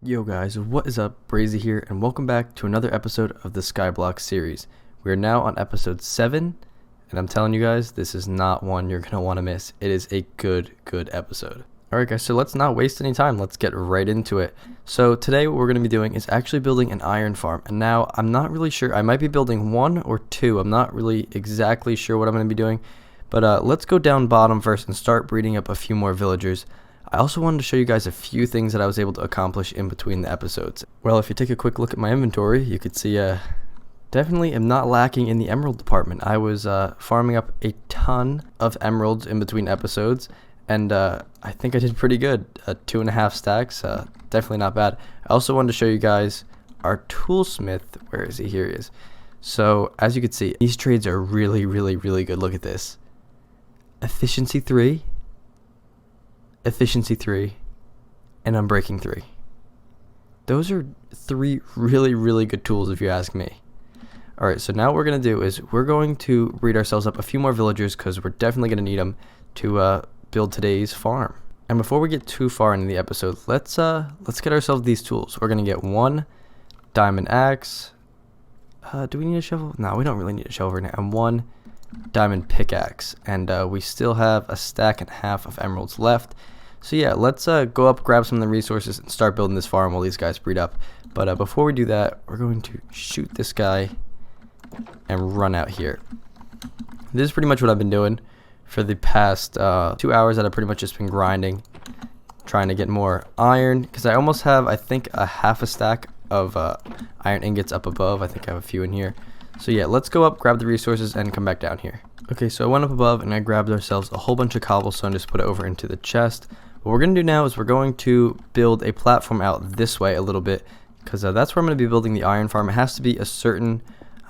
Yo guys, what is up? Brazyy here, and welcome back to another episode of the Skyblock series. We are now on episode 7, and I'm telling you guys, this is not one you're going to want to miss. It is a good episode. Alright guys, so let's not waste any time. Let's get right into it. So today what we're going to be doing is actually building an iron farm. And now I'm not really sure. I might be building 1 or 2. I'm not really exactly sure what I'm going to be doing. But let's go down bottom first and start breeding up a few more villagers. I also wanted to show you guys a few things that I was able to accomplish in between the episodes. Well, if you take a quick look at my inventory, you could see definitely am not lacking in the emerald department. I was farming up a ton of emeralds in between episodes, and I think I did pretty good. 2.5 stacks, definitely not bad. I also wanted to show you guys our toolsmith. Where is he? Here he is. So as you can see, these trades are really good. Look at this. Efficiency 3. Efficiency 3, and Unbreaking 3. Those are 3 really good tools if you ask me. Alright, so now what we're going to do is we're going to breed ourselves up a few more villagers because we're definitely going to need them to build today's farm. And before we get too far into the episode, let's get ourselves these tools. We're going to get 1 diamond axe. Do we need a shovel? No, we don't really need a shovel right now. And 1 diamond pickaxe. And we still have a stack and a half of emeralds left. So yeah, let's go up, grab some of the resources, and start building this farm while these guys breed up. But before we do that, we're going to shoot this guy and run out here. This is pretty much what I've been doing for the past 2 hours that I've pretty much just been grinding, trying to get more iron, because I almost have, I think, a half a stack of iron ingots up above. I think I have a few in here. So yeah, let's go up, grab the resources, and come back down here. Okay, so I went up above and I grabbed ourselves a whole bunch of cobblestone, just put it over into the chest. What we're going to do now is we're going to build a platform out this way a little bit, because that's where I'm going to be building the iron farm. It has to be a certain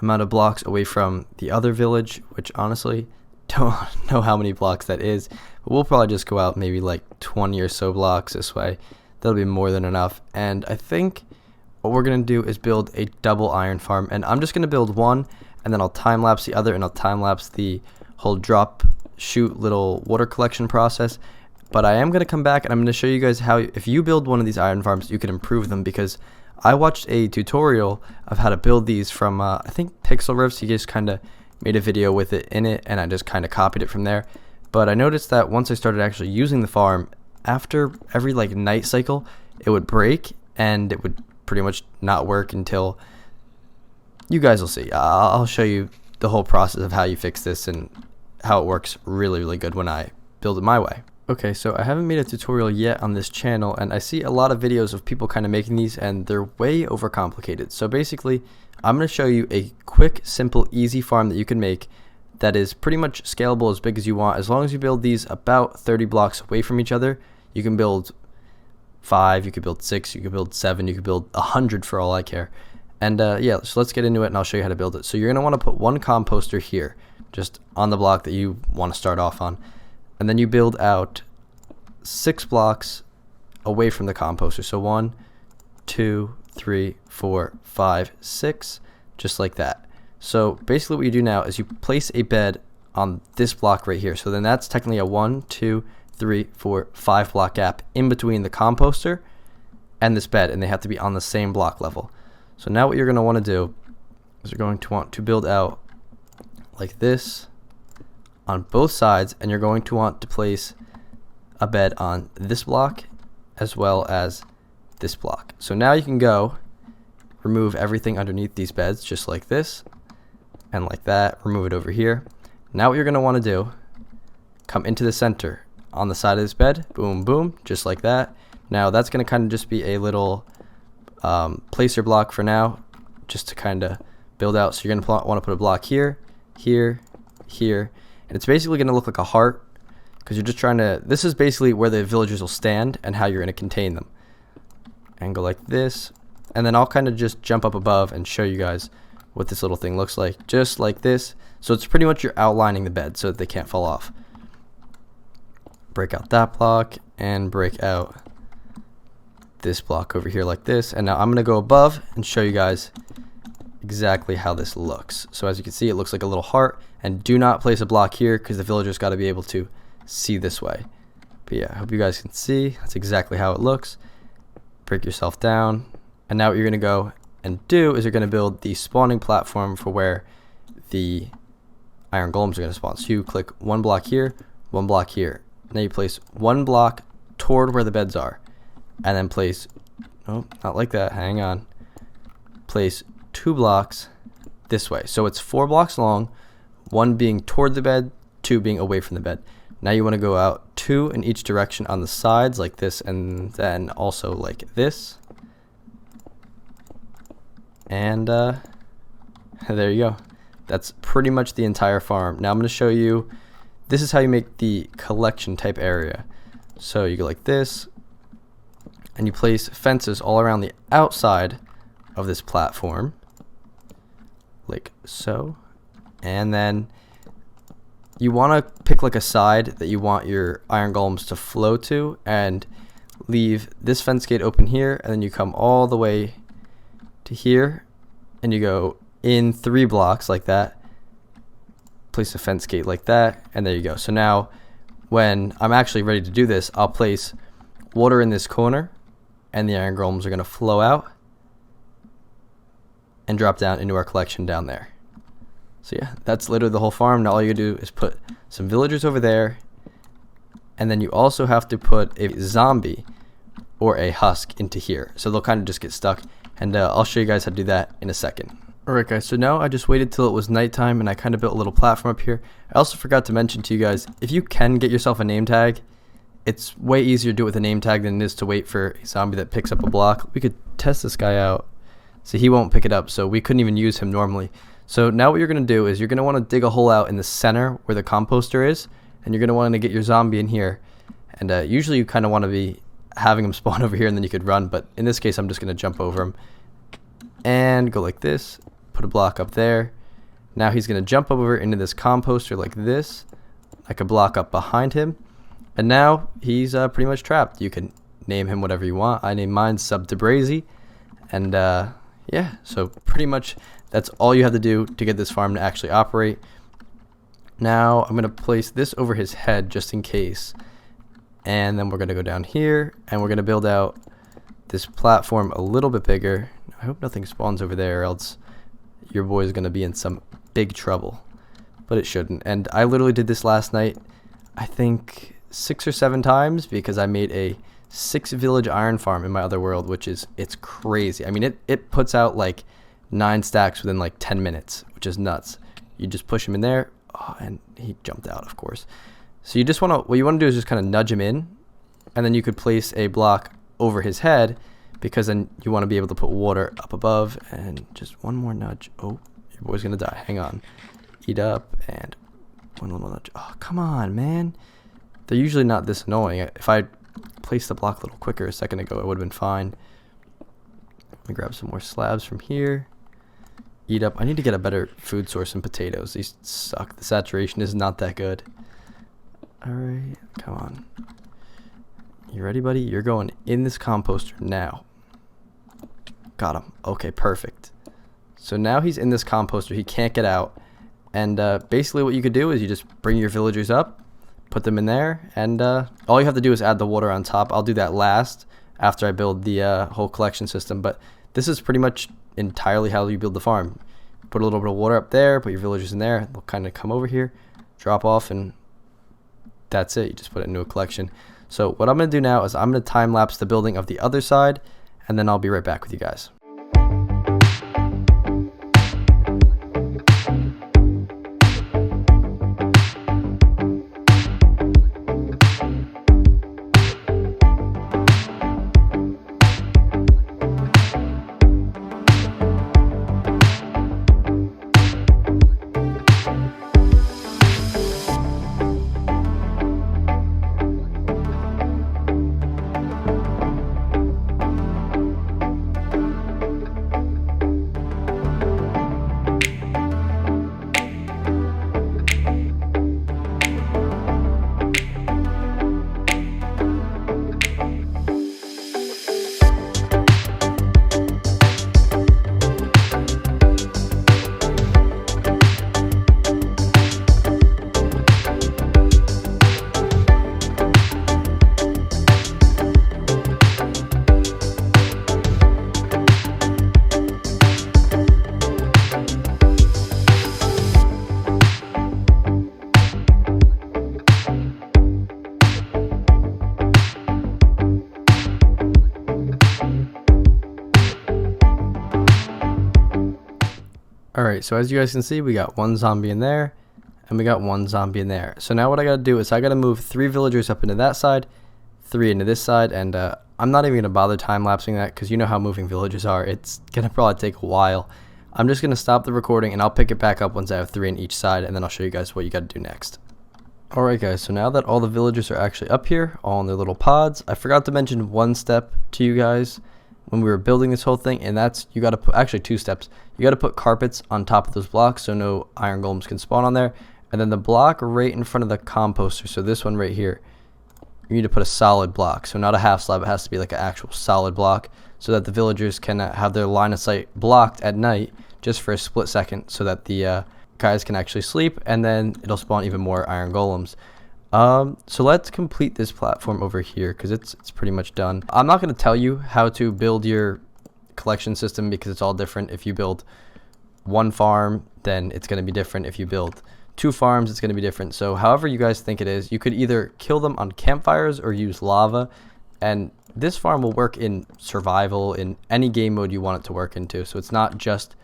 amount of blocks away from the other village, which honestly, don't know how many blocks that is. But we'll probably just go out maybe like 20 or so blocks this way. That'll be more than enough. And I think what we're going to do is build a double iron farm. And I'm just going to build one, and then I'll time-lapse the other, and I'll time-lapse the whole drop, shoot, little water collection process. But I am going to come back and I'm going to show you guys how, if you build one of these iron farms, you can improve them, because I watched a tutorial of how to build these from, I think, Pixel Riffs. He just kind of made a video with it in it, and I just kind of copied it from there. But I noticed that once I started actually using the farm, after every like night cycle, it would break, and it would pretty much not work until, you guys will see. I'll show you the whole process of how you fix this and how it works really good when I build it my way. Okay, so I haven't made a tutorial yet on this channel, and I see a lot of videos of people kind of making these, and they're way overcomplicated. So basically, I'm going to show you a quick, simple, easy farm that you can make that is pretty much scalable as big as you want. As long as you build these about 30 blocks away from each other, you can build 5, you could build 6, you could build 7, you could build 100 for all I care. And yeah, so let's get into it and I'll show you how to build it. So you're going to want to put 1 composter here, just on the block that you want to start off on. And then you build out 6 blocks away from the composter. So 1, 2, 3, 4, 5, 6, just like that. So basically what you do now is you place a bed on this block right here. So then that's technically a 1, 2, 3, 4, 5 block gap in between the composter and this bed, and they have to be on the same block level. So now what you're going to want to do is you're going to want to build out like this on both sides, and you're going to want to place a bed on this block as well as this block. So now you can go remove everything underneath these beds just like this and like that, remove it over here. Now what you're going to want to do, come into the center on the side of this bed, boom, just like that. Now that's going to kind of just be a little placer block for now, just to kind of build out. So you're going to want to put a block here, here, and it's basically going to look like a heart, because you're just trying to, this is basically where the villagers will stand and how you're going to contain them. And go like this, and then I'll kind of just jump up above and show you guys what this little thing looks like, just like this. So it's pretty much you're outlining the bed so that they can't fall off. Break out that block and break out this block over here like this. And now I'm going to go above and show you guys exactly how this looks. So as you can see, it looks like a little heart, and do not place a block here because the villagers got to be able to see this way. But yeah, I hope you guys can see. That's exactly how it looks. break yourself down. And now what you're going to go and do is you're going to build the spawning platform for where the iron golems are going to spawn. So you click one block here, one block here. Now you place one block toward where the beds are, and then place, oh, not like that, hang on. Place 2 blocks this way. So it's 4 blocks long, 1 being toward the bed, 2 being away from the bed. Now you want to go out 2 in each direction on the sides like this, and then also like this. And there you go. That's pretty much the entire farm. Now I'm going to show you, this is how you make the collection type area. So you go like this, and you place fences all around the outside of this platform, like so. And then you want to pick like a side that you want your iron golems to flow to, and leave this fence gate open here, and then you come all the way to here, and you go in 3 blocks like that, place a fence gate like that, and there you go. So now when I'm actually ready to do this, I'll place water in this corner, and the iron golems are going to flow out and drop down into our collection down there. So yeah, that's literally the whole farm. Now all you do is put some villagers over there, and then you also have to put a zombie or a husk into here, so they'll kind of just get stuck, and I'll show you guys how to do that in a second. Alright guys, so now I just waited till it was nighttime, and I kind of built a little platform up here. I also forgot to mention to you guys, if you can get yourself a name tag, it's way easier to do it with a name tag than it is to wait for a zombie that picks up a block. We could test this guy out. So he won't pick it up, so we couldn't even use him normally. So now what you're going to do is you're going to want to dig a hole out in the center where the composter is, and you're going to want to get your zombie in here. And usually you kind of want to be having him spawn over here, and then you could run, but in this case I'm just going to jump over him and go like this, put a block up there. Now he's going to jump over into this composter like this, like a block up behind him, and now he's pretty much trapped. You can name him whatever you want. I named mine Sub to Brazyy, and yeah, so pretty much that's all you have to do to get this farm to actually operate. Now I'm going to place this over his head just in case, and then we're going to go down here, and we're going to build out this platform a little bit bigger. I hope nothing spawns over there, or else your boy is going to be in some big trouble, but it shouldn't. And I literally did this last night, I think 6 or 7 times, because I made a 6 village iron farm in my other world, which is, it's crazy. I mean, it puts out like 9 stacks within like 10 minutes, which is nuts. You just push him in there. Oh, and he jumped out, of course. So you just want to, what you want to do is just kind of nudge him in, and then you could place a block over his head, because then you want to be able to put water up above. And just one more nudge. Oh, your boy's gonna die. Hang on. Eat up, and one little nudge. Oh, come on, man. They're usually not this annoying. If I placed the block a little quicker a second ago, it would have been fine. Let me grab some more slabs from here. Eat up. I need to get a better food source than potatoes. These suck. The saturation is not that good. Alright, come on. You ready, buddy? You're going in this composter now. Got him. Okay, perfect. So now he's in this composter. He can't get out. And basically what you could do is you just bring your villagers up, put them in there, and all you have to do is add the water on top. I'll do that last after I build the whole collection system. But this is pretty much entirely how you build the farm. Put a little bit of water up there, put your villagers in there. They'll kind of come over here, drop off, and that's it. You just put it into a collection. So what I'm going to do now is I'm going to time lapse the building of the other side, and then I'll be right back with you guys. Alright, so as you guys can see, we got one zombie in there, and we got one zombie in there. So now what I gotta do is I gotta move 3 villagers up into that side, 3 into this side, and I'm not even gonna bother time-lapsing that because you know how moving villages are. It's gonna probably take a while. I'm just gonna stop the recording and I'll pick it back up once I have 3 in each side, and then I'll show you guys what you gotta do next. Alright guys, so now that all the villagers are actually up here, all in their little pods, I forgot to mention one step to you guys when we were building this whole thing, and that's you gotta put, actually 2 steps. You gotta put carpets on top of those blocks so no iron golems can spawn on there, and then the block right in front of the composter, so this one right here, you need to put a solid block, so not a half slab, it has to be like an actual solid block, so that the villagers can have their line of sight blocked at night just for a split second, so that the guys can actually sleep, and then it'll spawn even more iron golems. So let's complete this platform over here because it's pretty much done. I'm not going to tell you how to build your collection system because it's all different. If you build 1 farm, then it's going to be different. If you build 2 farms, it's going to be different. So however you guys think it is, you could either kill them on campfires or use lava, and this farm will work in survival in any game mode you want it to work into, so it's not just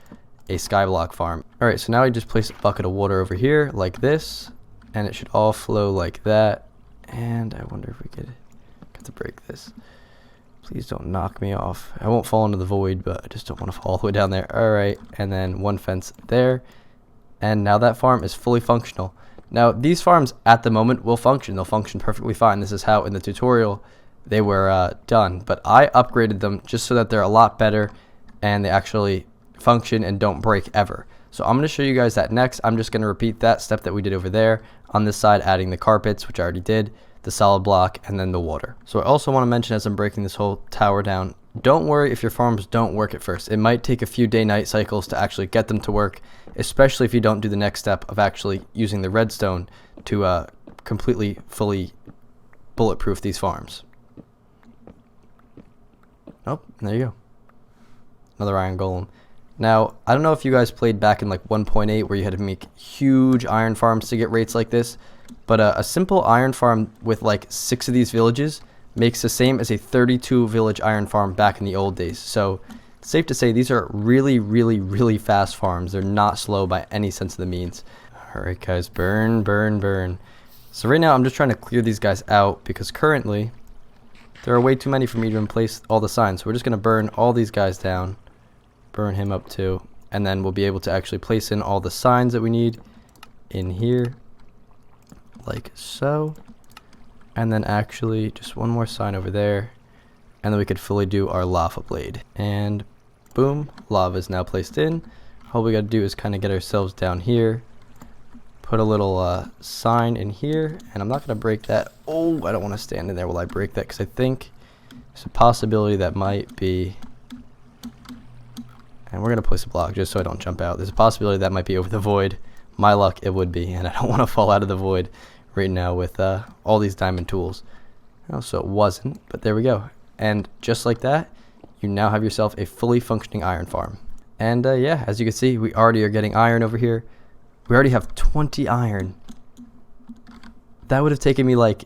a skyblock farm. Alright, so now I just place a bucket of water over here like this, and it should all flow like that. And I wonder if we could get to break this. Please don't knock me off. I won't fall into the void, but I just don't want to fall all the way down there. Alright, and then 1 fence there, and now that farm is fully functional. Now these farms at the moment will function. They'll function perfectly fine. This is how in the tutorial they were done, but I upgraded them just so that they're a lot better and they actually function and don't break ever. So I'm going to show you guys that next. I'm just going to repeat that step that we did over there on this side, adding the carpets, which I already did, the solid block, and then the water. So I also want to mention, as I'm breaking this whole tower down, don't worry if your farms don't work at first. It might take a few day-night cycles to actually get them to work, especially if you don't do the next step of actually using the redstone to completely, fully bulletproof these farms. Oh, there you go. Another iron golem. Now, I don't know if you guys played back in like 1.8 where you had to make huge iron farms to get rates like this, but a simple iron farm with like 6 of these villages makes the same as a 32 village iron farm back in the old days. So it's safe to say these are really, really, really fast farms. They're not slow by any sense of the means. Alright guys, burn, burn, burn. So right now I'm just trying to clear these guys out because currently there are way too many for me to replace all the signs. So we're just going to burn all these guys down. Burn him up too, and then we'll be able to actually place in all the signs that we need in here like so, and then actually just 1 more sign over there, and then we could fully do our lava blade, and boom, lava is now placed in. All we gotta do is kind of get ourselves down here, put a little sign in here, and I'm not gonna break that. Oh, I don't want to stand in there while I break that because I think there's a possibility that might be. And we're going to place a block just so I don't jump out. There's a possibility that might be over the void. My luck, it would be. And I don't want to fall out of the void right now with all these diamond tools. Oh, so it wasn't, but there we go. And just like that, you now have yourself a fully functioning iron farm. And yeah, as you can see, we already are getting iron over here. We already have 20 iron. That would have taken me like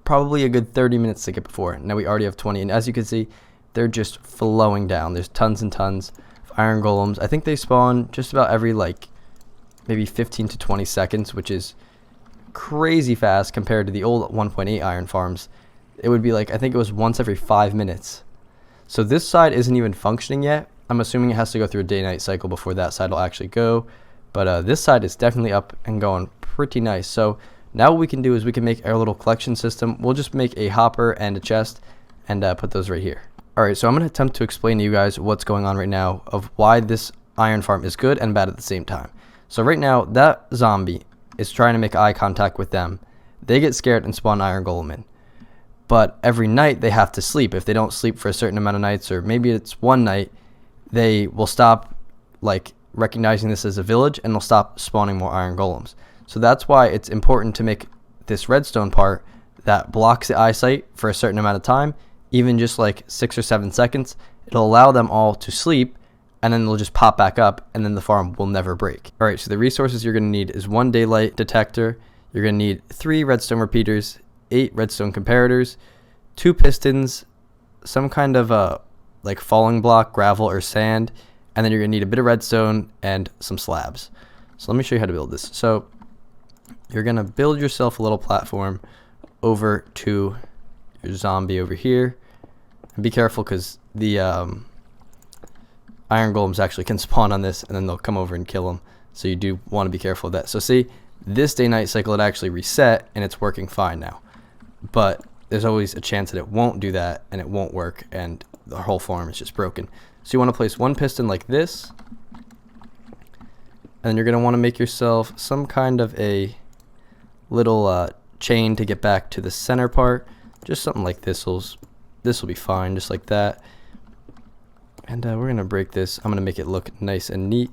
probably a good 30 minutes to get before. Now we already have 20. And as you can see, they're just flowing down. There's tons and tons iron golems. I think they spawn just about every like maybe 15 to 20 seconds, which is crazy fast compared to the old 1.8 iron farms. It would be like, I think it was once every 5 minutes. So this side isn't even functioning yet. I'm assuming it has to go through a day-night cycle before that side will actually go, but this side is definitely up and going pretty nice. So now what we can do is we can make our little collection system. We'll just make a hopper and a chest and put those right here. Alright, so I'm going to attempt to explain to you guys what's going on right now of why this iron farm is good and bad at the same time. So right now, that zombie is trying to make eye contact with them. They get scared and spawn iron golem in. But every night they have to sleep. If they don't sleep for a certain amount of nights, or maybe it's one night, they will stop like recognizing this as a village and they'll stop spawning more iron golems. So that's why it's important to make this redstone part that blocks the eyesight for a certain amount of time, even just like 6 or 7 seconds. It'll allow them all to sleep, and then they'll just pop back up, and then the farm will never break. Alright, so the resources you're going to need is 1 daylight detector, you're going to need 3 redstone repeaters, 8 redstone comparators, 2 pistons, some kind of like falling block, gravel, or sand, and then you're going to need a bit of redstone and some slabs. So let me show you how to build this. So you're going to build yourself a little platform over to your zombie over here. And be careful because the iron golems actually can spawn on this, and then they'll come over and kill them. So you do want to be careful of that. So see, this day-night cycle, it actually reset, and it's working fine now. But there's always a chance that it won't do that, and it won't work, and the whole farm is just broken. So you want to place one piston like this, and then you're going to want to make yourself some kind of a little chain to get back to the center part. Just something like this will be fine, just like that. And we're going to break this. I'm going to make it look nice and neat.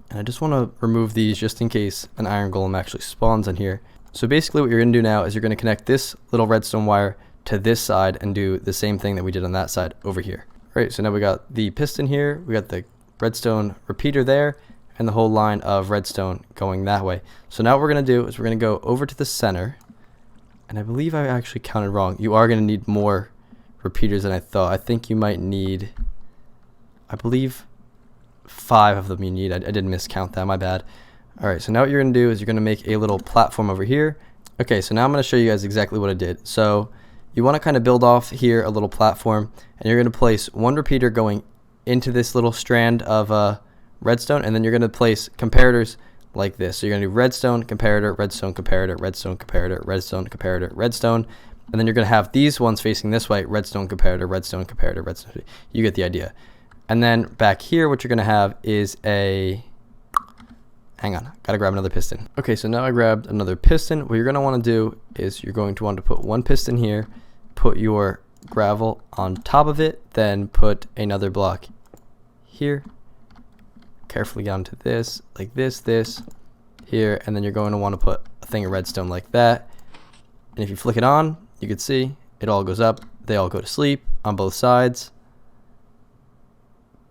And I just want to remove these just in case an iron golem actually spawns on here. So basically what you're going to do now is you're going to connect this little redstone wire to this side and do the same thing that we did on that side over here. All right, so now we got the piston here, we got the redstone repeater there, and the whole line of redstone going that way. So now what we're going to do is we're going to go over to the center, and I believe I actually counted wrong. You are going to need more repeaters than I thought. I think you might need, I believe, 5 of them you need. I did miscount that, my bad. Alright, so now what you're going to do is you're going to make a little platform over here. Okay, so now I'm going to show you guys exactly what I did. So you want to kind of build off here a little platform, and you're going to place one repeater going into this little strand of redstone, and then you're going to place comparators like this. So you're going to do redstone, comparator, redstone, comparator, redstone, comparator, redstone, comparator, redstone, and then you're going to have these ones facing this way, redstone, comparator, redstone, comparator, redstone. You get the idea. And then back here, what you're going to have is a... Hang on, gotta grab another piston. Okay, so now I grabbed another piston. What you're gonna wanna do is you're going to want to put one piston here, put your gravel on top of it, then put another block here. Carefully get onto this, like this, here, and then you're going to want to put a thing of redstone like that. And if you flick it on, you can see it all goes up. They all go to sleep on both sides.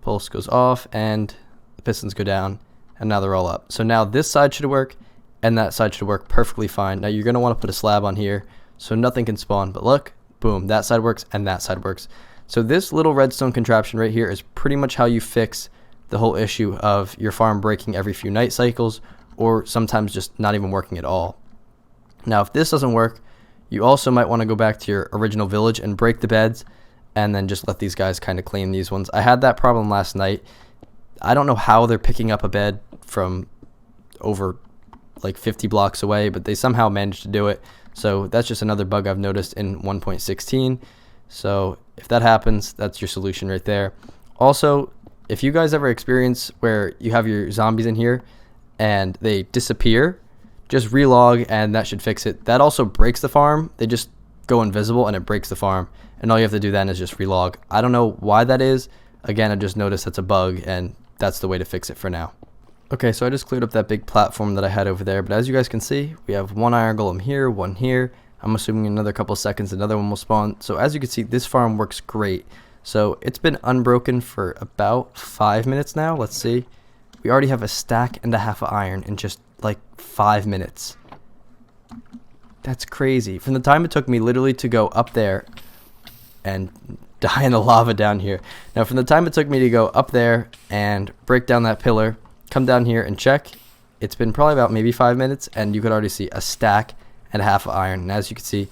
Pulse goes off, and the pistons go down. And now they're all up. So now this side should work, and that side should work perfectly fine. Now you're going to want to put a slab on here so nothing can spawn. But look, boom, that side works and that side works. So this little redstone contraption right here is pretty much how you fix the whole issue of your farm breaking every few night cycles, or sometimes just not even working at all. Now if this doesn't work, you also might want to go back to your original village and break the beds, and then just let these guys kind of clean these ones. I had that problem last night. I don't know how they're picking up a bed from over like 50 blocks away, but they somehow managed to do it. So that's just another bug I've noticed in 1.16. So if that happens, that's your solution right there. Also, if you guys ever experience where you have your zombies in here and they disappear, just relog and that should fix it. That also breaks the farm. They just go invisible and it breaks the farm. And all you have to do then is just relog. I don't know why that is. Again, I just noticed that's a bug, and that's the way to fix it for now. Okay, so I just cleared up that big platform that I had over there, but as you guys can see, we have one iron golem here, one here. I'm assuming in another couple seconds another one will spawn. So as you can see, this farm works great. So it's been unbroken for about 5 minutes now. Let's see. We already have a stack and a half of iron in just like 5 minutes. That's crazy. From the time it took me literally to go up there and die in the lava down here. Now from the time it took me to go up there and break down that pillar, come down here and check, it's been probably about maybe 5 minutes, and you could already see a stack and a half of iron. And as you can see,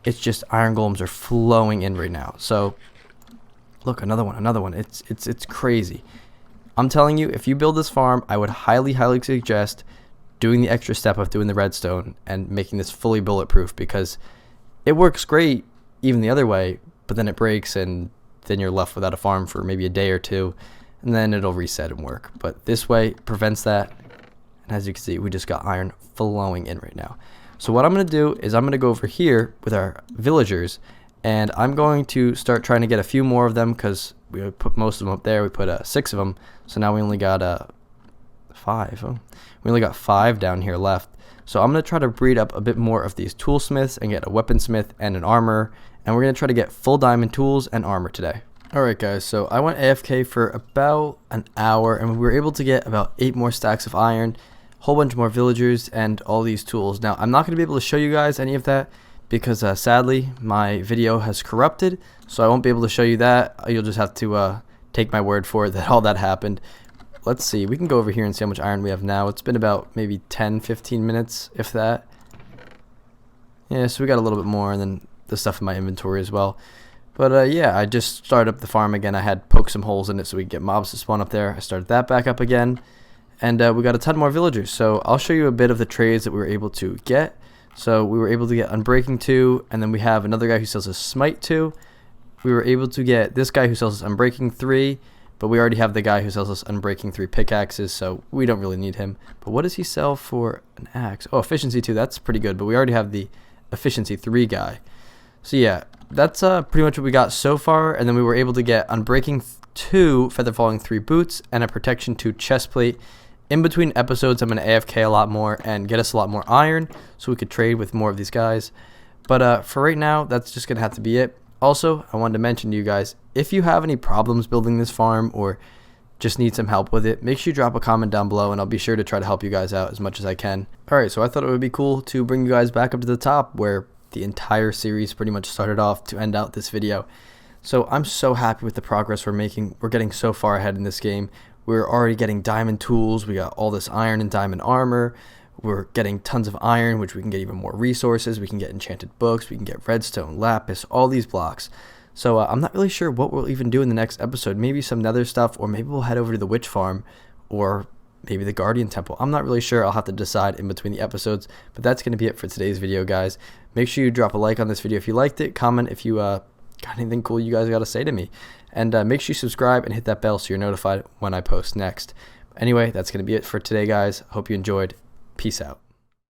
it's just iron golems are flowing in right now. So look, another one. It's crazy. I'm telling you, if you build this farm, I would highly suggest doing the extra step of doing the redstone and making this fully bulletproof, because it works great even the other way, but then it breaks and then you're left without a farm for maybe a day or two, and then it'll reset and work. But this way prevents that, and as you can see, we just got iron flowing in right now. So what I'm going to do is I'm going to go over here with our villagers, and I'm going to start trying to get a few more of them, because we put most of them up there. We put 6 of them, so now we only got 5. Oh, we only got 5 down here left. So I'm going to try to breed up a bit more of these toolsmiths and get a weaponsmith and an armor, and we're going to try to get full diamond tools and armor today. Alright guys, so I went AFK for about an hour, and we were able to get about 8 more stacks of iron, a whole bunch more villagers, and all these tools. Now I'm not going to be able to show you guys any of that, because sadly my video has corrupted, so I won't be able to show you that. You'll just have to take my word for it that all that happened. Let's see. We can go over here and see how much iron we have now. It's been about maybe 10-15 minutes, if that. Yeah, so we got a little bit more, and then the stuff in my inventory as well. But yeah, I just started up the farm again. I had poked some holes in it so we could get mobs to spawn up there. I started that back up again. And we got a ton more villagers. So I'll show you a bit of the trades that we were able to get. So we were able to get Unbreaking 2, and then we have another guy who sells us Smite 2. We were able to get this guy who sells us Unbreaking 3. But we already have the guy who sells us Unbreaking 3 pickaxes, so we don't really need him. But what does he sell for an axe? Oh, Efficiency 2, that's pretty good, but we already have the Efficiency 3 guy. So yeah, that's pretty much what we got so far, and then we were able to get Unbreaking 2 Feather Falling 3 boots and a Protection 2 chestplate. In between episodes, I'm going to AFK a lot more and get us a lot more iron, so we could trade with more of these guys. But for right now, that's just going to have to be it. Also, I wanted to mention to you guys, if you have any problems building this farm or just need some help with it, make sure you drop a comment down below and I'll be sure to try to help you guys out as much as I can. Alright, so I thought it would be cool to bring you guys back up to the top where the entire series pretty much started off to end out this video. So I'm so happy with the progress we're making. We're getting so far ahead in this game. We're already getting diamond tools. We got all this iron and diamond armor. We're getting tons of iron, which we can get even more resources. We can get enchanted books. We can get redstone, lapis, all these blocks. So I'm not really sure what we'll even do in the next episode. Maybe some nether stuff, or maybe we'll head over to the witch farm, or maybe the guardian temple. I'm not really sure. I'll have to decide in between the episodes. But that's going to be it for today's video, guys. Make sure you drop a like on this video if you liked it. Comment if you got anything cool you guys got to say to me. And make sure you subscribe and hit that bell so you're notified when I post next. Anyway, that's going to be it for today, guys. Hope you enjoyed. Peace out.